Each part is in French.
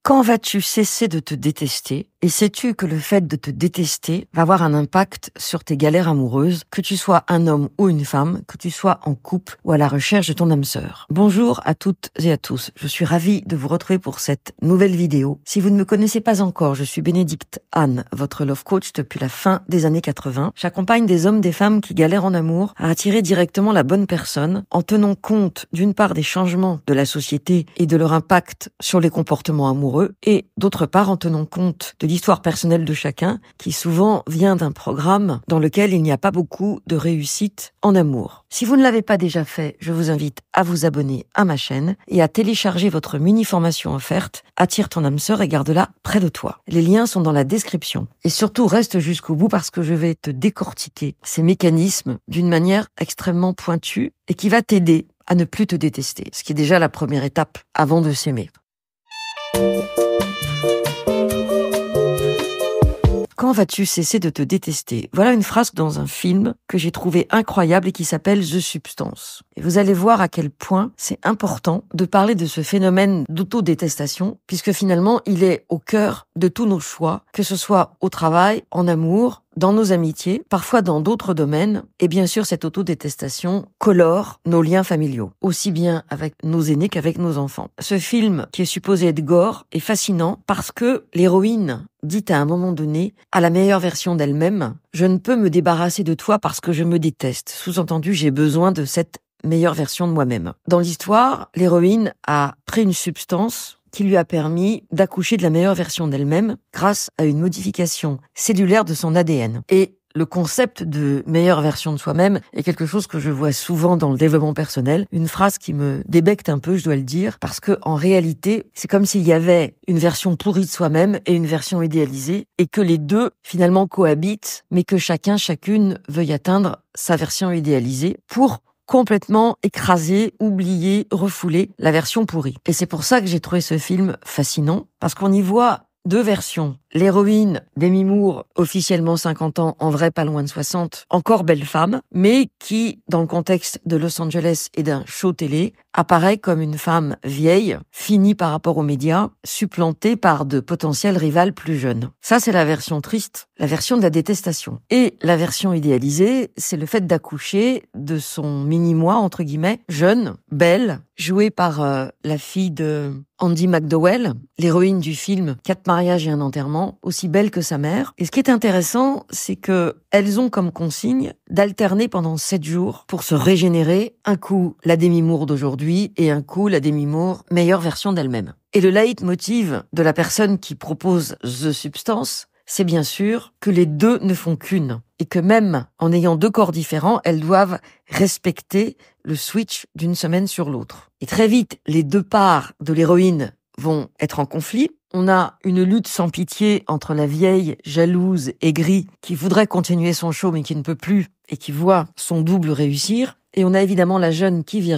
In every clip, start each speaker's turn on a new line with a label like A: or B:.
A: Quand vas-tu cesser de te détester? Et sais-tu que le fait de te détester va avoir un impact sur tes galères amoureuses, que tu sois un homme ou une femme, que tu sois en couple ou à la recherche de ton âme sœur? Bonjour à toutes et à tous. Je suis ravie de vous retrouver pour cette nouvelle vidéo. Si vous ne me connaissez pas encore, je suis Bénédicte Anne, votre love coach depuis la fin des années 80. J'accompagne des hommes, des femmes qui galèrent en amour à attirer directement la bonne personne en tenant compte d'une part des changements de la société et de leur impact sur les comportements amoureux et d'autre part en tenant compte de l'histoire personnelle de chacun qui souvent vient d'un programme dans lequel il n'y a pas beaucoup de réussite en amour. Si vous ne l'avez pas déjà fait, je vous invite à vous abonner à ma chaîne et à télécharger votre mini-formation offerte Attire ton âme sœur et garde-la près de toi. Les liens sont dans la description. Et surtout, reste jusqu'au bout parce que je vais te décortiquer ces mécanismes d'une manière extrêmement pointue et qui va t'aider à ne plus te détester, ce qui est déjà la première étape avant de s'aimer. Quand vas-tu cesser de te détester? Voilà une phrase dans un film que j'ai trouvé incroyable et qui s'appelle The Substance. Et vous allez voir à quel point c'est important de parler de ce phénomène d'autodétestation, puisque finalement, il est au cœur de tous nos choix, que ce soit au travail, en amour, dans nos amitiés, parfois dans d'autres domaines. Et bien sûr, cette autodétestation colore nos liens familiaux, aussi bien avec nos aînés qu'avec nos enfants. Ce film, qui est supposé être gore, est fascinant parce que l'héroïne dit à un moment donné à la meilleure version d'elle-même « Je ne peux me débarrasser de toi parce que je me déteste ». Sous-entendu, j'ai besoin de cette meilleure version de moi-même. Dans l'histoire, l'héroïne a pris une substance qui lui a permis d'accoucher de la meilleure version d'elle-même grâce à une modification cellulaire de son ADN. Et le concept de meilleure version de soi-même est quelque chose que je vois souvent dans le développement personnel. Une phrase qui me débecte un peu, je dois le dire, parce que en réalité, c'est comme s'il y avait une version pourrie de soi-même et une version idéalisée, et que les deux finalement cohabitent, mais que chacune veuille atteindre sa version idéalisée pour complètement écraser, oublier, refouler la version pourrie. Et c'est pour ça que j'ai trouvé ce film fascinant, parce qu'on y voit deux versions. L'héroïne, Demi Moore, officiellement 50 ans, en vrai pas loin de 60, encore belle femme, mais qui, dans le contexte de Los Angeles et d'un show télé, apparaît comme une femme vieille, finie par rapport aux médias, supplantée par de potentiels rivales plus jeunes. Ça, c'est la version triste, la version de la détestation. Et la version idéalisée, c'est le fait d'accoucher de son mini-moi, entre guillemets, jeune, belle, jouée par la fille de Andie MacDowell, l'héroïne du film 4 mariages et un enterrement, aussi belle que sa mère. Et ce qui est intéressant, c'est que elles ont comme consigne d'alterner pendant 7 jours pour se régénérer, un coup la Demi Moore d'aujourd'hui et un coup la Demi Moore meilleure version d'elle-même. Et le leitmotiv de la personne qui propose The Substance, c'est bien sûr que les deux ne font qu'une et que même en ayant deux corps différents, elles doivent respecter le switch d'une semaine sur l'autre. Et très vite, les deux parts de l'héroïne vont être en conflit. On a une lutte sans pitié entre la vieille, jalouse, aigrie, qui voudrait continuer son show mais qui ne peut plus et qui voit son double réussir. Et on a évidemment la jeune qui,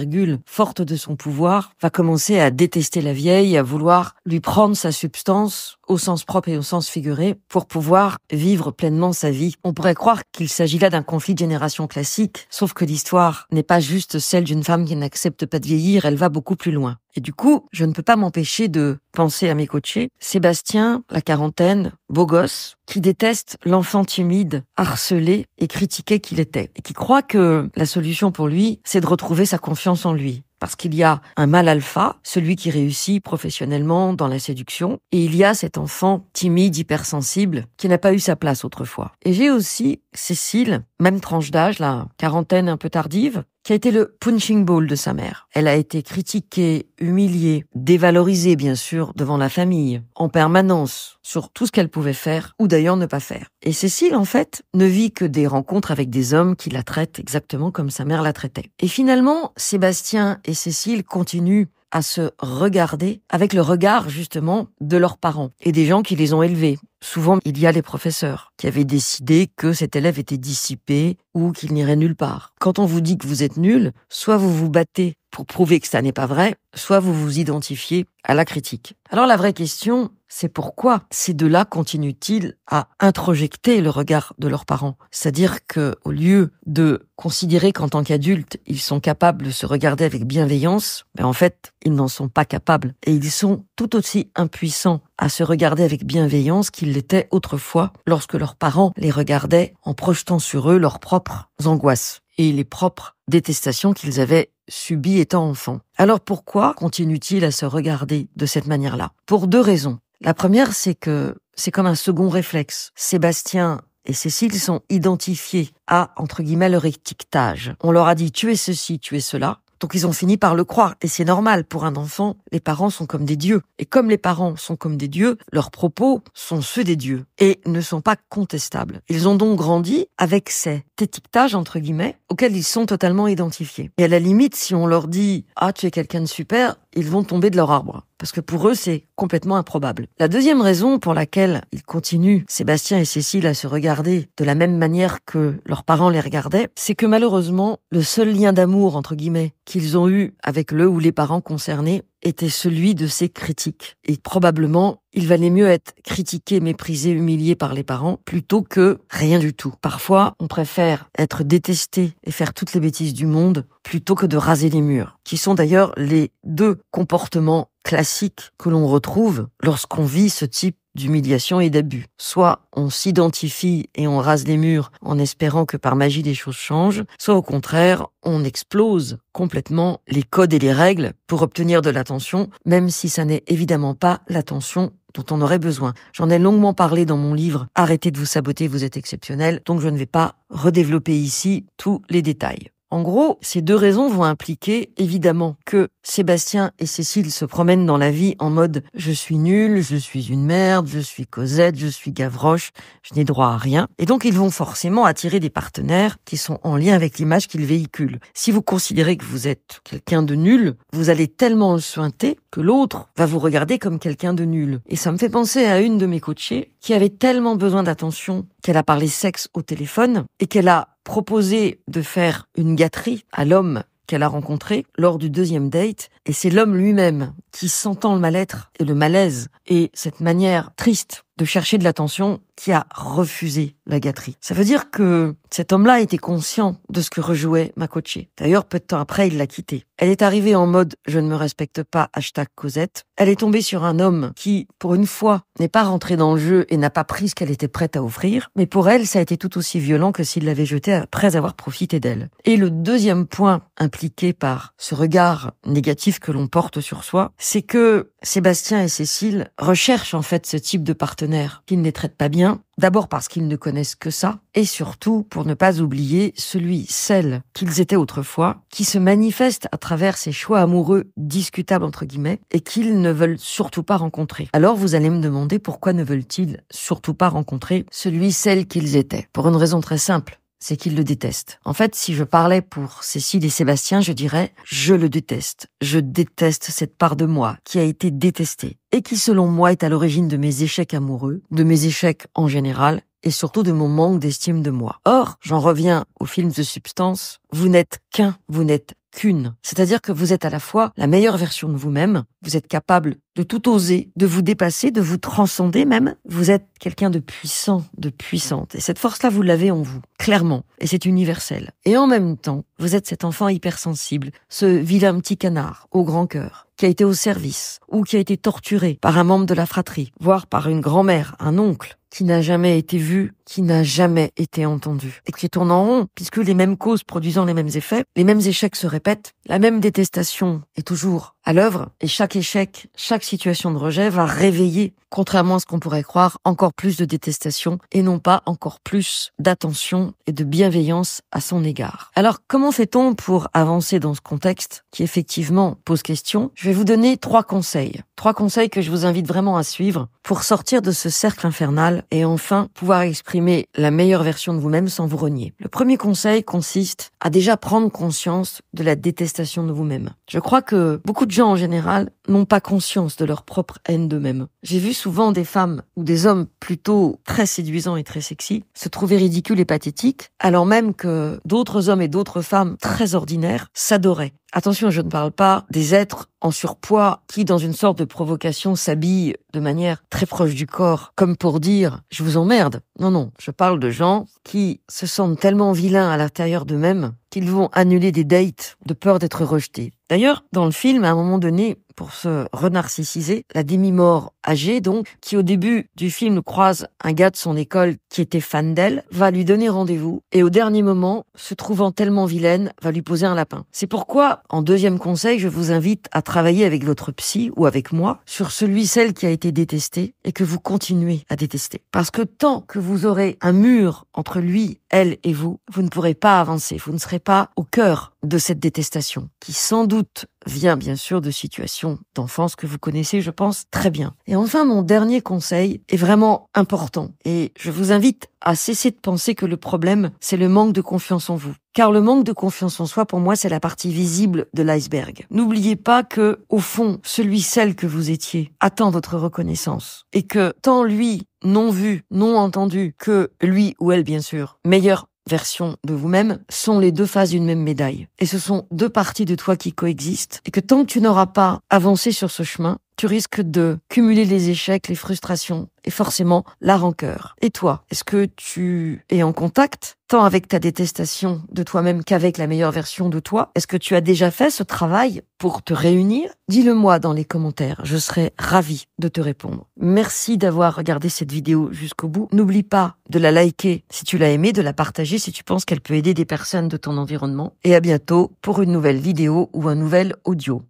A: forte de son pouvoir, va commencer à détester la vieille, à vouloir lui prendre sa substance, au sens propre et au sens figuré, pour pouvoir vivre pleinement sa vie. On pourrait croire qu'il s'agit là d'un conflit de génération classique, sauf que l'histoire n'est pas juste celle d'une femme qui n'accepte pas de vieillir, elle va beaucoup plus loin. Et du coup, je ne peux pas m'empêcher de penser à mes coachés. Sébastien, la quarantaine, beau gosse, qui déteste l'enfant timide, harcelé et critiqué qu'il était, et qui croit que la solution pour lui, c'est de retrouver sa confiance en lui. Parce qu'il y a un mâle alpha, celui qui réussit professionnellement dans la séduction, et il y a cet enfant timide, hypersensible, qui n'a pas eu sa place autrefois. Et j'ai aussi Cécile, même tranche d'âge, la quarantaine un peu tardive, qui a été le punching ball de sa mère. Elle a été critiquée, humiliée, dévalorisée bien sûr devant la famille, en permanence, sur tout ce qu'elle pouvait faire, ou d'ailleurs ne pas faire. Et Cécile, en fait, ne vit que des rencontres avec des hommes qui la traitent exactement comme sa mère la traitait. Et finalement, Sébastien et Cécile continuent à se regarder avec le regard justement de leurs parents et des gens qui les ont élevés. Souvent, il y a les professeurs qui avaient décidé que cet élève était dissipé ou qu'il n'irait nulle part. Quand on vous dit que vous êtes nul, soit vous vous battez pour prouver que ça n'est pas vrai, soit vous vous identifiez à la critique. Alors la vraie question, c'est pourquoi ces deux-là continuent-ils à introjecter le regard de leurs parents? C'est-à-dire que, au lieu de considérer qu'en tant qu'adultes, ils sont capables de se regarder avec bienveillance, en fait, ils n'en sont pas capables. Et ils sont tout aussi impuissants à se regarder avec bienveillance qu'ils l'étaient autrefois lorsque leurs parents les regardaient en projetant sur eux leurs propres angoisses et les propres détestations qu'ils avaient subies étant enfants. Alors pourquoi continuent-ils à se regarder de cette manière-là? Pour deux raisons. La première, c'est que c'est comme un second réflexe. Sébastien et Cécile sont identifiés à, entre guillemets, leur étiquetage. On leur a dit « tu es ceci, tu es cela ». Donc ils ont fini par le croire. Et c'est normal, pour un enfant, les parents sont comme des dieux. Et comme les parents sont comme des dieux, leurs propos sont ceux des dieux et ne sont pas contestables. Ils ont donc grandi avec cet étiquetage, entre guillemets, auquel ils sont totalement identifiés. Et à la limite, si on leur dit « ah, tu es quelqu'un de super », ils vont tomber de leur arbre. Parce que pour eux, c'est complètement improbable. La deuxième raison pour laquelle ils continuent, Sébastien et Cécile, à se regarder de la même manière que leurs parents les regardaient, c'est que malheureusement, le seul lien d'amour, entre guillemets, qu'ils ont eu avec le ou les parents concernés était celui de ces critiques. Et probablement, il valait mieux être critiqué, méprisé, humilié par les parents plutôt que rien du tout. Parfois, on préfère être détesté et faire toutes les bêtises du monde plutôt que de raser les murs, qui sont d'ailleurs les deux comportements classiques que l'on retrouve lorsqu'on vit ce type d'humiliation et d'abus. Soit on s'identifie et on rase les murs en espérant que par magie les choses changent, soit au contraire, on explose complètement les codes et les règles pour obtenir de l'attention, même si ça n'est évidemment pas l'attention dont on aurait besoin. J'en ai longuement parlé dans mon livre « Arrêtez de vous saboter, vous êtes exceptionnel », donc je ne vais pas redévelopper ici tous les détails. En gros, ces deux raisons vont impliquer évidemment que Sébastien et Cécile se promènent dans la vie en mode « je suis nul, je suis une merde, je suis Cosette, je suis Gavroche, je n'ai droit à rien ». Et donc ils vont forcément attirer des partenaires qui sont en lien avec l'image qu'ils véhiculent. Si vous considérez que vous êtes quelqu'un de nul, vous allez tellement le suinter que l'autre va vous regarder comme quelqu'un de nul. Et ça me fait penser à une de mes coachées qui avait tellement besoin d'attention qu'elle a parlé sexe au téléphone et qu'elle a proposé de faire une gâterie à l'homme qu'elle a rencontré lors du deuxième date, et c'est l'homme lui-même qui, sentant le mal-être et le malaise et cette manière triste de chercher de l'attention, qui a refusé la gâterie. Ça veut dire que cet homme-là était conscient de ce que rejouait ma coachée. D'ailleurs, peu de temps après, il l'a quittée. Elle est arrivée en mode « je ne me respecte pas » #Cosette. Elle est tombée sur un homme qui, pour une fois, n'est pas rentré dans le jeu et n'a pas pris ce qu'elle était prête à offrir. Mais pour elle, ça a été tout aussi violent que s'il l'avait jetée après avoir profité d'elle. Et le deuxième point impliqué par ce regard négatif que l'on porte sur soi, c'est que Sébastien et Cécile recherchent en fait ce type de partenaire qui ne les traite pas bien. D'abord parce qu'ils ne connaissent que ça, et surtout pour ne pas oublier celle qu'ils étaient autrefois, qui se manifeste à travers ces choix amoureux discutables entre guillemets, et qu'ils ne veulent surtout pas rencontrer. Alors vous allez me demander pourquoi ne veulent-ils surtout pas rencontrer celle qu'ils étaient. Pour une raison très simple. C'est qu'ils le détestent. En fait, si je parlais pour Cécile et Sébastien, je dirais « je le déteste ». Je déteste cette part de moi qui a été détestée et qui, selon moi, est à l'origine de mes échecs amoureux, de mes échecs en général et surtout de mon manque d'estime de moi. Or, j'en reviens au film The Substance, vous n'êtes qu'un, vous n'êtes qu'une. C'est-à-dire que vous êtes à la fois la meilleure version de vous-même, vous êtes capable de tout oser, de vous dépasser, de vous transcender même. Vous êtes quelqu'un de puissant, de puissante. Et cette force-là, vous l'avez en vous, clairement. Et c'est universel. Et en même temps, vous êtes cet enfant hypersensible, ce vilain petit canard au grand cœur, qui a été au service, ou qui a été torturé par un membre de la fratrie, voire par une grand-mère, un oncle, qui n'a jamais été vu, qui n'a jamais été entendu, et qui tourne en rond, puisque les mêmes causes produisant les mêmes effets, les mêmes échecs se répètent, la même détestation est toujours à l'œuvre, et chaque échec, chaque situation de rejet va réveiller, contrairement à ce qu'on pourrait croire, encore plus de détestation, et non pas encore plus d'attention et de bienveillance à son égard. Alors, comment fait-on pour avancer dans ce contexte qui effectivement pose question? Je vais vous donner 3 conseils. 3 conseils que je vous invite vraiment à suivre pour sortir de ce cercle infernal et enfin pouvoir exprimer la meilleure version de vous-même sans vous renier. Le premier conseil consiste à déjà prendre conscience de la la détestation de vous-même. Je crois que beaucoup de gens en général n'ont pas conscience de leur propre haine d'eux-mêmes. J'ai vu souvent des femmes ou des hommes plutôt très séduisants et très sexy se trouver ridicules et pathétiques, alors même que d'autres hommes et d'autres femmes très ordinaires s'adoraient. Attention, je ne parle pas des êtres en surpoids qui, dans une sorte de provocation, s'habillent de manière très proche du corps, comme pour dire « je vous emmerde ». Non, je parle de gens qui se sentent tellement vilains à l'intérieur d'eux-mêmes qu'ils vont annuler des dates de peur d'être rejetés. D'ailleurs, dans le film, à un moment donné, pour se renarcissiser, la demi-mort âgée, donc, qui au début du film croise un gars de son école qui était fan d'elle, va lui donner rendez-vous et au dernier moment, se trouvant tellement vilaine, va lui poser un lapin. C'est pourquoi, en deuxième conseil, je vous invite à travailler avec votre psy ou avec moi sur celle qui a été détestée et que vous continuez à détester. Parce que tant que vous aurez un mur entre lui, elle et vous, vous ne pourrez pas avancer, vous ne serez pas au cœur de cette détestation, qui sans doute vient bien sûr de situations d'enfance que vous connaissez, je pense, très bien. Et enfin, mon dernier conseil est vraiment important et je vous invite à cesser de penser que le problème, c'est le manque de confiance en vous. Car le manque de confiance en soi, pour moi, c'est la partie visible de l'iceberg. N'oubliez pas que, au fond, celle que vous étiez attend votre reconnaissance. Et que tant lui, non vu, non entendu, que lui ou elle, bien sûr, meilleure version de vous-même, sont les deux faces d'une même médaille. Et ce sont deux parties de toi qui coexistent. Et que tant que tu n'auras pas avancé sur ce chemin, tu risques de cumuler les échecs, les frustrations et forcément la rancœur. Et toi, est-ce que tu es en contact tant avec ta détestation de toi-même qu'avec la meilleure version de toi? Est-ce que tu as déjà fait ce travail pour te réunir? Dis-le moi dans les commentaires, je serai ravie de te répondre. Merci d'avoir regardé cette vidéo jusqu'au bout. N'oublie pas de la liker si tu l'as aimée, de la partager si tu penses qu'elle peut aider des personnes de ton environnement. Et à bientôt pour une nouvelle vidéo ou un nouvel audio.